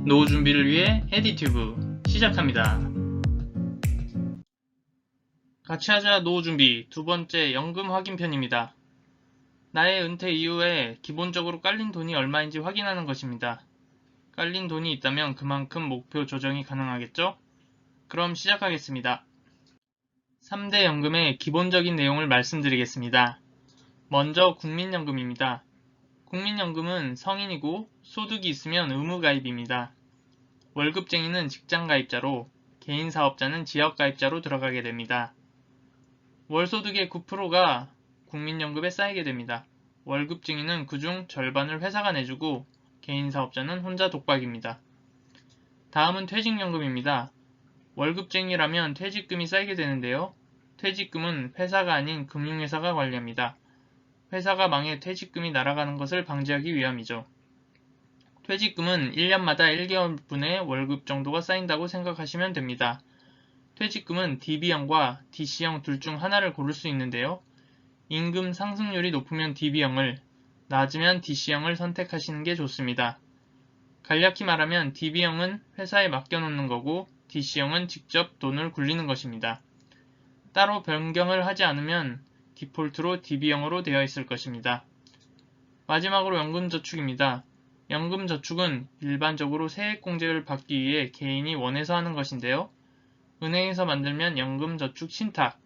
노후 준비를 위해 에디튜브 시작합니다. 같이 하자 노후 준비 두 번째 연금 확인 편입니다. 나의 은퇴 이후에 기본적으로 깔린 돈이 얼마인지 확인하는 것입니다. 깔린 돈이 있다면 그만큼 목표 조정이 가능하겠죠? 그럼 시작하겠습니다. 3대 연금의 기본적인 내용을 말씀드리겠습니다. 먼저 국민연금입니다. 국민연금은 성인이고 소득이 있으면 의무가입입니다. 월급쟁이는 직장가입자로, 개인사업자는 지역가입자로 들어가게 됩니다. 월소득의 9%가 국민연금에 쌓이게 됩니다. 월급쟁이는 그중 절반을 회사가 내주고 개인사업자는 혼자 독박입니다. 다음은 퇴직연금입니다. 월급쟁이라면 퇴직금이 쌓이게 되는데요. 퇴직금은 회사가 아닌 금융회사가 관리합니다. 회사가 망해 퇴직금이 날아가는 것을 방지하기 위함이죠. 퇴직금은 1년마다 1개월분의 월급 정도가 쌓인다고 생각하시면 됩니다. 퇴직금은 DB형과 DC형 둘 중 하나를 고를 수 있는데요. 임금 상승률이 높으면 DB형을, 낮으면 DC형을 선택하시는 게 좋습니다. 간략히 말하면 DB형은 회사에 맡겨놓는 거고 DC형은 직접 돈을 굴리는 것입니다. 따로 변경을 하지 않으면 디폴트로 DB형으로 되어 있을 것입니다. 마지막으로 연금저축입니다. 연금저축은 일반적으로 세액공제를 받기 위해 개인이 원해서 하는 것인데요. 은행에서 만들면 연금저축신탁,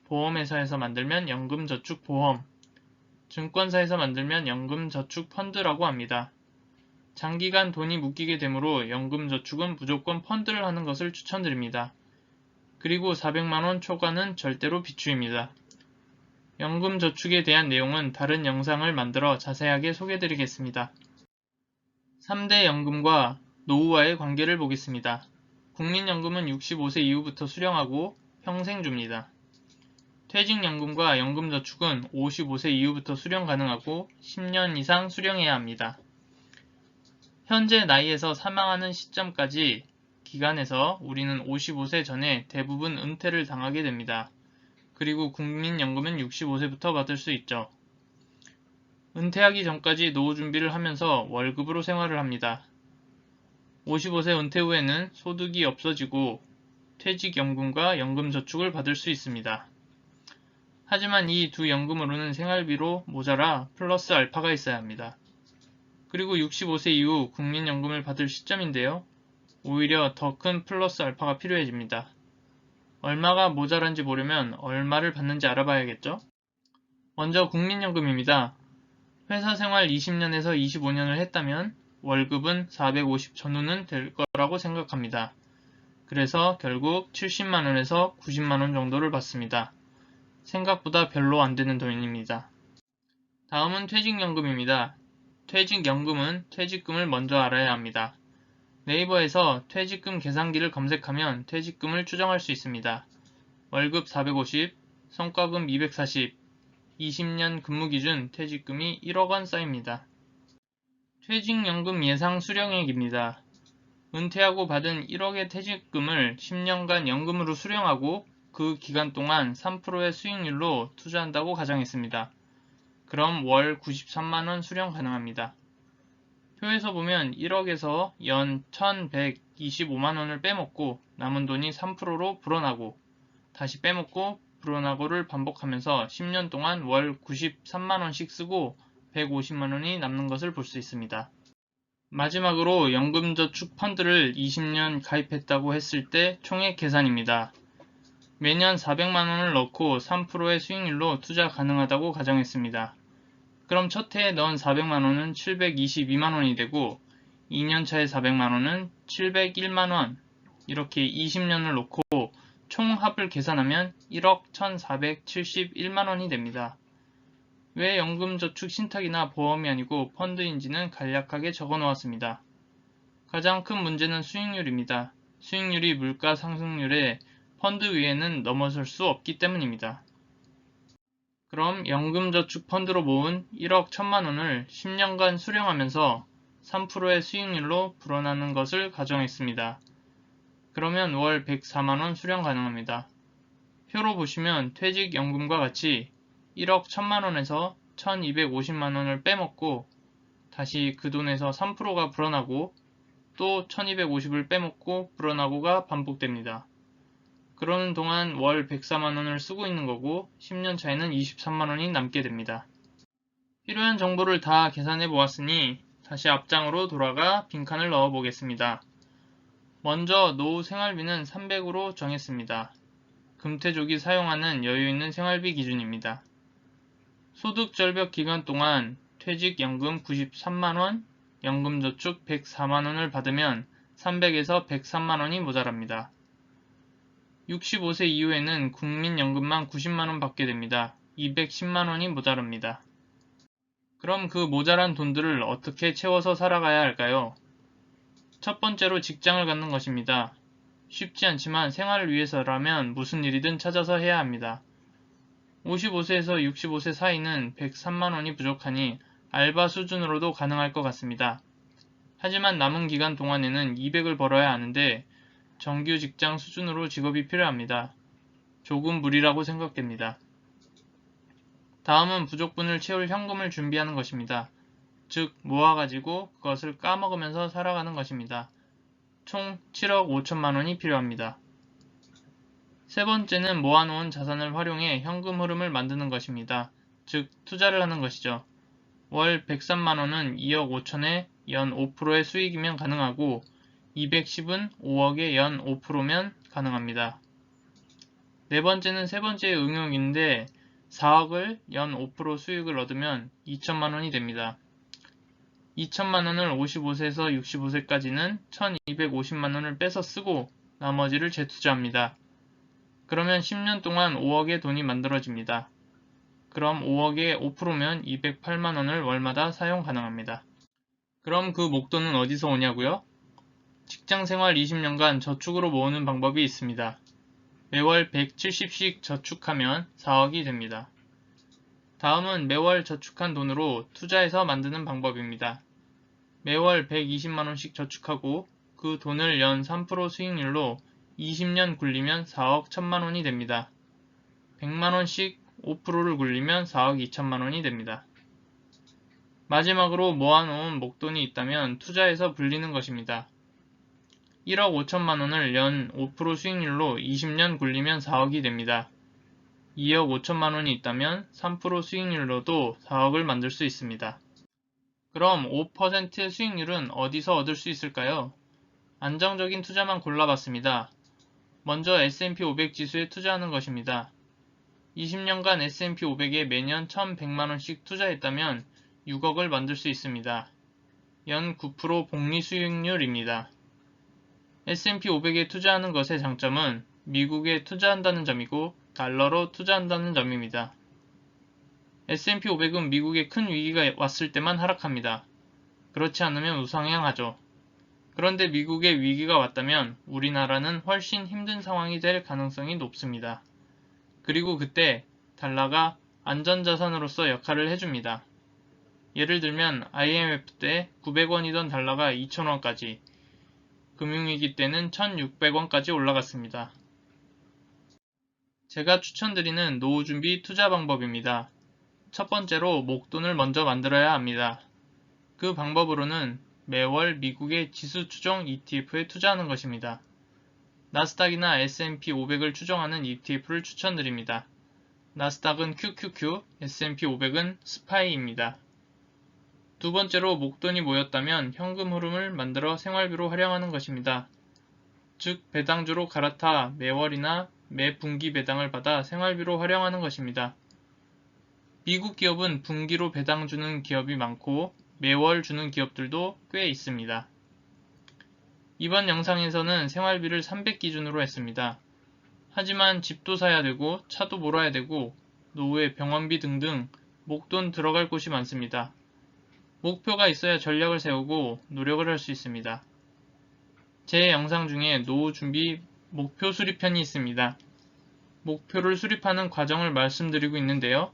보험회사에서 만들면 연금저축보험, 증권사에서 만들면 연금저축펀드라고 합니다. 장기간 돈이 묶이게 되므로 연금저축은 무조건 펀드를 하는 것을 추천드립니다. 그리고 400만원 초과는 절대로 비추입니다. 연금저축에 대한 내용은 다른 영상을 만들어 자세하게 소개드리겠습니다. 3대 연금과 노후와의 관계를 보겠습니다. 국민연금은 65세 이후부터 수령하고 평생 줍니다. 퇴직연금과 연금저축은 55세 이후부터 수령 가능하고 10년 이상 수령해야 합니다. 현재 나이에서 사망하는 시점까지 기간에서 우리는 55세 전에 대부분 은퇴를 당하게 됩니다. 그리고 국민연금은 65세부터 받을 수 있죠. 은퇴하기 전까지 노후 준비를 하면서 월급으로 생활을 합니다. 55세 은퇴 후에는 소득이 없어지고 퇴직연금과 연금저축을 받을 수 있습니다. 하지만 이 두 연금으로는 생활비로 모자라 플러스 알파가 있어야 합니다. 그리고 65세 이후 국민연금을 받을 시점인데요. 오히려 더 큰 플러스 알파가 필요해집니다. 얼마가 모자란지 보려면 얼마를 받는지 알아봐야겠죠? 먼저 국민연금입니다. 회사 생활 20년에서 25년을 했다면 월급은 450 전후는 될 거라고 생각합니다. 그래서 결국 70만원에서 90만원 정도를 받습니다. 생각보다 별로 안 되는 돈입니다. 다음은 퇴직연금입니다. 퇴직연금은 퇴직금을 먼저 알아야 합니다. 네이버에서 퇴직금 계산기를 검색하면 퇴직금을 추정할 수 있습니다. 월급 450, 성과금 240, 20년 근무 기준 퇴직금이 1억원 쌓입니다. 퇴직연금 예상 수령액입니다. 은퇴하고 받은 1억의 퇴직금을 10년간 연금으로 수령하고 그 기간 동안 3%의 수익률로 투자한다고 가정했습니다. 그럼 월 93만원 수령 가능합니다. 표에서 보면 1억에서 연 1125만원을 빼먹고 남은 돈이 3%로 불어나고 다시 빼먹고 불어나고를 반복하면서 10년 동안 월 93만원씩 쓰고 150만원이 남는 것을 볼 수 있습니다. 마지막으로 연금저축 펀드를 20년 가입했다고 했을 때 총액 계산입니다. 매년 400만원을 넣고 3%의 수익률로 투자 가능하다고 가정했습니다. 그럼 첫 해에 넣은 400만원은 722만원이 되고 2년차에 400만원은 701만원, 이렇게 20년을 놓고 총 합을 계산하면 1억 1471만원이 됩니다. 왜 연금저축 신탁이나 보험이 아니고 펀드인지는 간략하게 적어 놓았습니다. 가장 큰 문제는 수익률입니다. 수익률이 물가 상승률에 펀드 위에는 넘어설 수 없기 때문입니다. 그럼 연금저축 펀드로 모은 1억 1천만원을 10년간 수령하면서 3%의 수익률로 불어나는 것을 가정했습니다. 그러면 월 104만원 수령 가능합니다. 표로 보시면 퇴직연금과 같이 1억 1천만원에서 1250만원을 빼먹고 다시 그 돈에서 3%가 불어나고 또 1250을 빼먹고 불어나고가 반복됩니다. 그러는 동안 월 104만원을 쓰고 있는 거고 10년 차에는 23만원이 남게 됩니다. 필요한 정보를 다 계산해 보았으니 다시 앞장으로 돌아가 빈칸을 넣어 보겠습니다. 먼저 노후 생활비는 300으로 정했습니다. 금태족이 사용하는 여유있는 생활비 기준입니다. 소득 절벽 기간 동안 퇴직연금 93만원, 연금저축 104만원을 받으면 300에서 103만원이 모자랍니다. 65세 이후에는 국민연금만 90만원 받게 됩니다. 210만원이 모자랍니다. 그럼 그 모자란 돈들을 어떻게 채워서 살아가야 할까요? 첫 번째로 직장을 갖는 것입니다. 쉽지 않지만 생활을 위해서라면 무슨 일이든 찾아서 해야 합니다. 55세에서 65세 사이는 103만원이 부족하니 알바 수준으로도 가능할 것 같습니다. 하지만 남은 기간 동안에는 200을 벌어야 하는데 정규 직장 수준으로 직업이 필요합니다. 조금 무리라고 생각됩니다. 다음은 부족분을 채울 현금을 준비하는 것입니다. 즉 모아가지고 그것을 까먹으면서 살아가는 것입니다. 총 7억 5천만원이 필요합니다. 세 번째는 모아놓은 자산을 활용해 현금 흐름을 만드는 것입니다. 즉 투자를 하는 것이죠. 월 103만원은 2억 5천에 연 5%의 수익이면 가능하고 210은 5억에 연 5%면 가능합니다. 네 번째는 세 번째의 응용인데 4억을 연 5% 수익을 얻으면 2천만원이 됩니다. 2천만원을 55세에서 65세까지는 1250만원을 빼서 쓰고 나머지를 재투자합니다. 그러면 10년 동안 5억의 돈이 만들어집니다. 그럼 5억에 5%면 208만원을 월마다 사용 가능합니다. 그럼 그 목돈은 어디서 오냐고요? 직장생활 20년간 저축으로 모으는 방법이 있습니다. 매월 170씩 저축하면 4억이 됩니다. 다음은 매월 저축한 돈으로 투자해서 만드는 방법입니다. 매월 120만원씩 저축하고 그 돈을 연 3% 수익률로 20년 굴리면 4억 1천만원이 됩니다. 100만원씩 5%를 굴리면 4억 2천만원이 됩니다. 마지막으로 모아놓은 목돈이 있다면 투자해서 불리는 것입니다. 1억 5천만원을 연 5% 수익률로 20년 굴리면 4억이 됩니다. 2억 5천만원이 있다면 3% 수익률로도 4억을 만들 수 있습니다. 그럼 5% 수익률은 어디서 얻을 수 있을까요? 안정적인 투자만 골라봤습니다. 먼저 S&P 500 지수에 투자하는 것입니다. 20년간 S&P 500에 매년 1100만원씩 투자했다면 6억을 만들 수 있습니다. 연 9% 복리 수익률입니다. S&P 500에 투자하는 것의 장점은 미국에 투자한다는 점이고 달러로 투자한다는 점입니다. S&P 500은 미국에 큰 위기가 왔을 때만 하락합니다. 그렇지 않으면 우상향하죠. 그런데 미국에 위기가 왔다면 우리나라는 훨씬 힘든 상황이 될 가능성이 높습니다. 그리고 그때 달러가 안전자산으로서 역할을 해줍니다. 예를 들면 IMF 때 900원이던 달러가 2000원까지, 금융위기 때는 1600원까지 올라갔습니다. 제가 추천드리는 노후준비 투자 방법입니다. 첫 번째로 목돈을 먼저 만들어야 합니다. 그 방법으로는 매월 미국의 지수 추종 ETF에 투자하는 것입니다. 나스닥이나 S&P 500을 추종하는 ETF를 추천드립니다. 나스닥은 QQQ, S&P 500은 SPY입니다. 두 번째로 목돈이 모였다면 현금 흐름을 만들어 생활비로 활용하는 것입니다. 즉 배당주로 갈아타 매월이나 매 분기 배당을 받아 생활비로 활용하는 것입니다. 미국 기업은 분기로 배당 주는 기업이 많고 매월 주는 기업들도 꽤 있습니다. 이번 영상에서는 생활비를 300 기준으로 했습니다. 하지만 집도 사야 되고 차도 몰아야 되고 노후에 병원비 등등 목돈 들어갈 곳이 많습니다. 목표가 있어야 전략을 세우고 노력을 할 수 있습니다. 제 영상 중에 노후 준비 목표 수립편이 있습니다. 목표를 수립하는 과정을 말씀드리고 있는데요.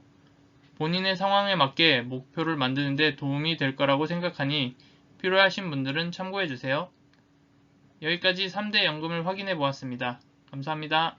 본인의 상황에 맞게 목표를 만드는 데 도움이 될 거라고 생각하니 필요하신 분들은 참고해 주세요. 여기까지 3대 연금을 확인해 보았습니다. 감사합니다.